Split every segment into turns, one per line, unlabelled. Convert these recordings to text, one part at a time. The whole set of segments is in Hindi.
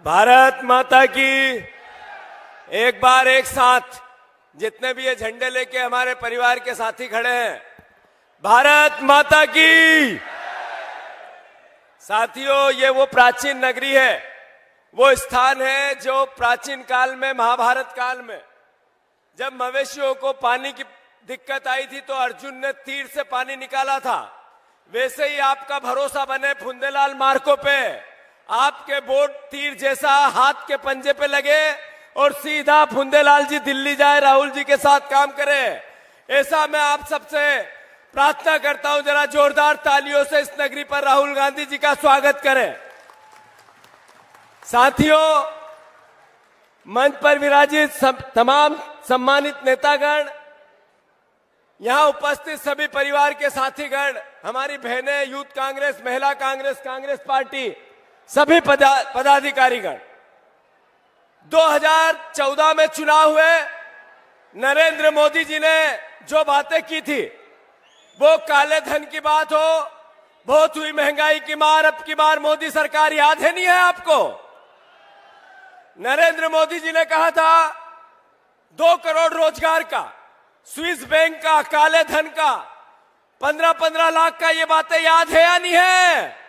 भारत माता की। एक बार एक साथ जितने भी ये झंडे लेके हमारे परिवार के साथी खड़े हैं, भारत माता की। साथियों, ये वो प्राचीन नगरी है, वो स्थान है जो प्राचीन काल में, महाभारत काल में, जब मवेशियों को पानी की दिक्कत आई थी तो अर्जुन ने तीर से पानी निकाला था। वैसे ही आपका भरोसा बने फुंदेलाल मार्को पे, आपके बोट तीर जैसा हाथ के पंजे पे लगे और सीधा फुंदेलाल जी दिल्ली जाए, राहुल जी के साथ काम करे। ऐसा मैं आप सबसे प्रार्थना करता हूं, जरा जोरदार तालियों से इस नगरी पर राहुल गांधी जी का स्वागत करें। साथियों, मंच पर विराजित तमाम सम्मानित नेतागण, यहां उपस्थित सभी परिवार के साथीगण, हमारी बहनें, यूथ कांग्रेस, महिला कांग्रेस, कांग्रेस पार्टी, सभी पदाधिकारीगण, 2014 में चुनाव हुए, नरेंद्र मोदी जी ने जो बातें की थी, वो काले धन की बात हो, बहुत हुई महंगाई की मार, अब की बार मोदी सरकार, याद है नहीं है आपको? नरेंद्र मोदी जी ने कहा था 2 करोड़ रोजगार का, स्विस बैंक का, काले धन का, 15-15 लाख का, ये बातें याद है या नहीं है?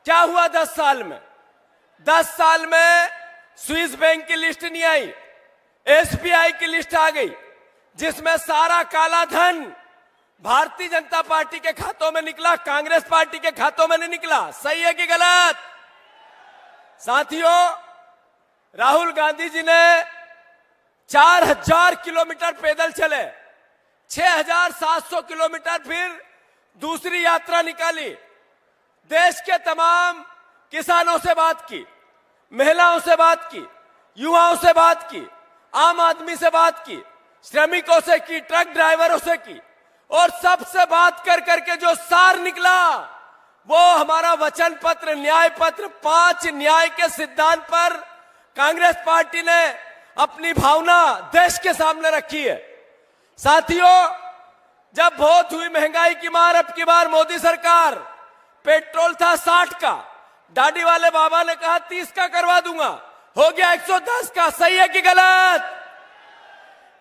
क्या हुआ 10 साल में? 10 साल में स्विस बैंक की लिस्ट नहीं आई, एसबीआई की लिस्ट आ गई, जिसमें सारा काला धन भारतीय जनता पार्टी के खातों में निकला, कांग्रेस पार्टी के खातों में नहीं निकला। सही है कि गलत? साथियों, राहुल गांधी जी ने 4000 किलोमीटर पैदल चले, 6700 किलोमीटर फिर दूसरी यात्रा निकाली, देश के तमाम किसानों से बात की, महिलाओं से बात की, युवाओं से बात की, आम आदमी से बात की, श्रमिकों से की, ट्रक ड्राइवरों से की, और सबसे बात कर करके जो सार निकला वो हमारा वचन पत्र, न्याय पत्र, 5 न्याय के सिद्धांत पर कांग्रेस पार्टी ने अपनी भावना देश के सामने रखी है। साथियों, जब बहुत हुई महंगाई की मार, अब की बार मोदी सरकार, पेट्रोल था 60 का, दाढ़ी वाले बाबा ने कहा 30 का करवा दूंगा, हो गया 110 का। सही है कि गलत?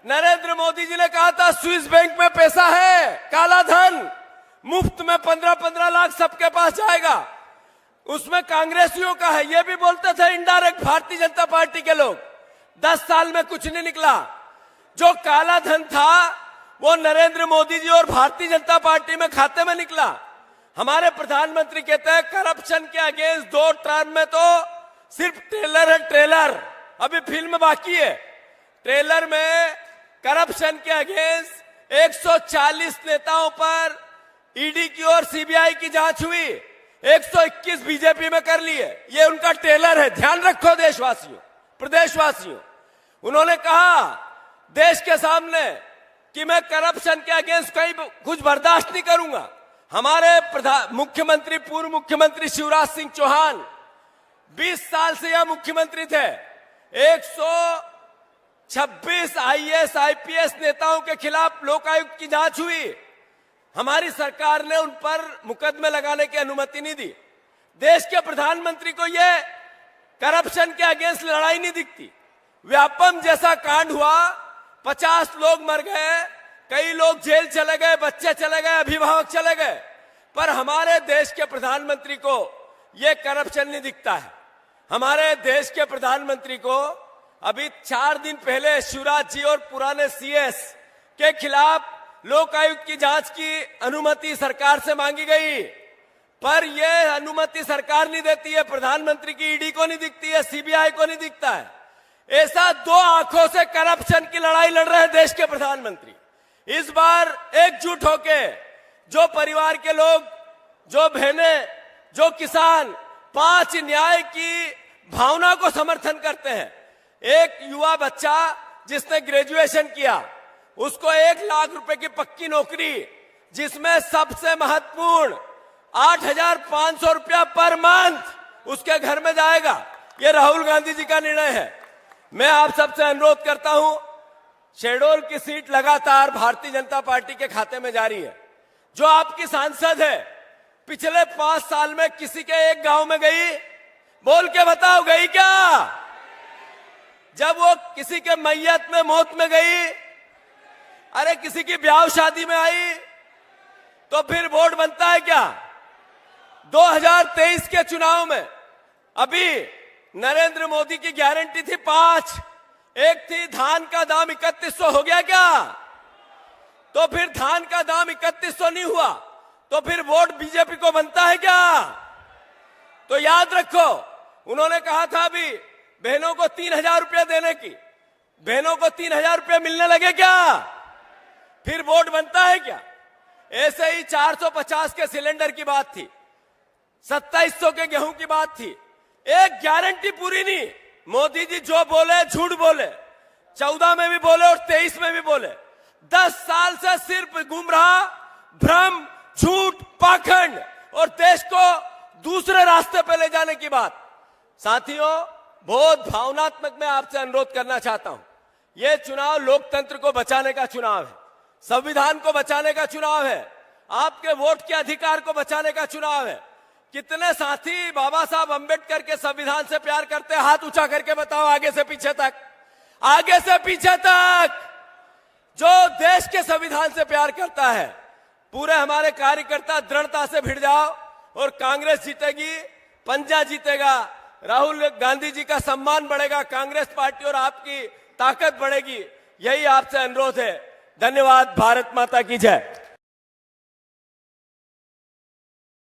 नरेंद्र मोदी जी ने कहा था स्विस बैंक में पैसा है, काला धन, मुफ्त में 15-15 लाख सबके पास जाएगा, उसमें कांग्रेसियों का है, ये भी बोलते थे इनडायरेक्ट भारतीय जनता पार्टी के लोग। 10 साल में कुछ नहीं निकला। जो काला धन था वो नरेंद्र मोदी जी और भारतीय जनता पार्टी में खाते में निकला। हमारे प्रधानमंत्री कहते हैं करप्शन के अगेंस्ट 2 टर्म में तो सिर्फ ट्रेलर है, ट्रेलर, अभी फिल्म बाकी है। ट्रेलर में करप्शन के अगेंस्ट 140 नेताओं पर ईडी की और सीबीआई की जांच हुई, 121 बीजेपी में कर लिए। ये उनका ट्रेलर है, ध्यान रखो देशवासियों, प्रदेशवासियों। उन्होंने कहा देश के सामने कि मैं करप्शन के अगेंस्ट कहीं कुछ बर्दाश्त नहीं करूंगा। हमारे मुख्यमंत्री, पूर्व मुख्यमंत्री शिवराज सिंह चौहान 20 साल से यह मुख्यमंत्री थे, 126 आईएएस आईपीएस नेताओं के खिलाफ लोकायुक्त की जांच हुई। हमारी सरकार ने उन पर मुकदमे लगाने की अनुमति नहीं दी। देश के प्रधानमंत्री को यह करप्शन के अगेंस्ट लड़ाई नहीं दिखती। व्यापम जैसा कांड हुआ, 50 लोग मर गए, कई लोग जेल चले गए, बच्चे चले गए, अभिभावक चले गए, पर हमारे देश के प्रधानमंत्री को यह करप्शन नहीं दिखता है। हमारे देश के प्रधानमंत्री को अभी 4 दिन पहले शिवराज जी और पुराने सीएस के खिलाफ लोकायुक्त की जांच की अनुमति सरकार से मांगी गई, पर यह अनुमति सरकार नहीं देती है, प्रधानमंत्री की ईडी को नहीं दिखती है, सीबीआई को नहीं दिखता है। ऐसा 2 आंखों से करप्शन की लड़ाई लड़ रहे हैं देश के प्रधानमंत्री। इस बार एकजुट होके जो परिवार के लोग, जो बहनें, जो किसान 5 न्याय की भावना को समर्थन करते हैं। एक युवा बच्चा जिसने ग्रेजुएशन किया, उसको 1 लाख रुपए की पक्की नौकरी, जिसमें सबसे महत्वपूर्ण 8,500 रुपया पर मंथ उसके घर में जाएगा। ये राहुल गांधी जी का निर्णय है। मैं आप सबसे अनुरोध करता हूं, शहडोल की सीट लगातार भारतीय जनता पार्टी के खाते में जारी है। जो आपकी सांसद है, पिछले 5 साल में किसी के एक गांव में गई, बोल के बताओ गई क्या? जब वो किसी के मैयत में मौत में गई, अरे किसी की ब्याह शादी में आई, तो फिर वोट बनता है क्या? 2023 के चुनाव में अभी नरेंद्र मोदी की गारंटी थी 5, एक थी धान का दाम 3100 हो गया क्या? तो फिर धान का दाम 3100 नहीं हुआ तो फिर वोट बीजेपी को बनता है क्या? तो याद रखो, उन्होंने कहा था अभी बहनों को 3000 रुपया देने की, बहनों को 3000 रुपया मिलने लगे क्या? फिर वोट बनता है क्या? ऐसे ही 450 के सिलेंडर की बात थी, 2700 के गेहूं की बात थी, एक गारंटी पूरी नहीं। मोदी जी जो बोले झूठ बोले, 14 में भी बोले और 23 में भी बोले। 10 साल से सिर्फ गुमराह, भ्रम, झूठ, पाखंड और देश को दूसरे रास्ते पे ले जाने की बात। साथियों, बहुत भावनात्मक मैं आपसे अनुरोध करना चाहता हूं। यह चुनाव लोकतंत्र को बचाने का चुनाव है, संविधान को बचाने का चुनाव है, आपके वोट के अधिकार को बचाने का चुनाव है। कितने साथी बाबा साहब अंबेडकर के संविधान से प्यार करते हैं? हाथ ऊंचा करके बताओ, आगे से पीछे तक, आगे से पीछे तक। जो देश के संविधान से प्यार करता है, पूरे हमारे कार्यकर्ता दृढ़ता से भिड़ जाओ और कांग्रेस जीतेगी, पंजा जीतेगा, राहुल गांधी जी का सम्मान बढ़ेगा, कांग्रेस पार्टी और आपकी ताकत बढ़ेगी। यही आपसे अनुरोध है। धन्यवाद। भारत माता की जय।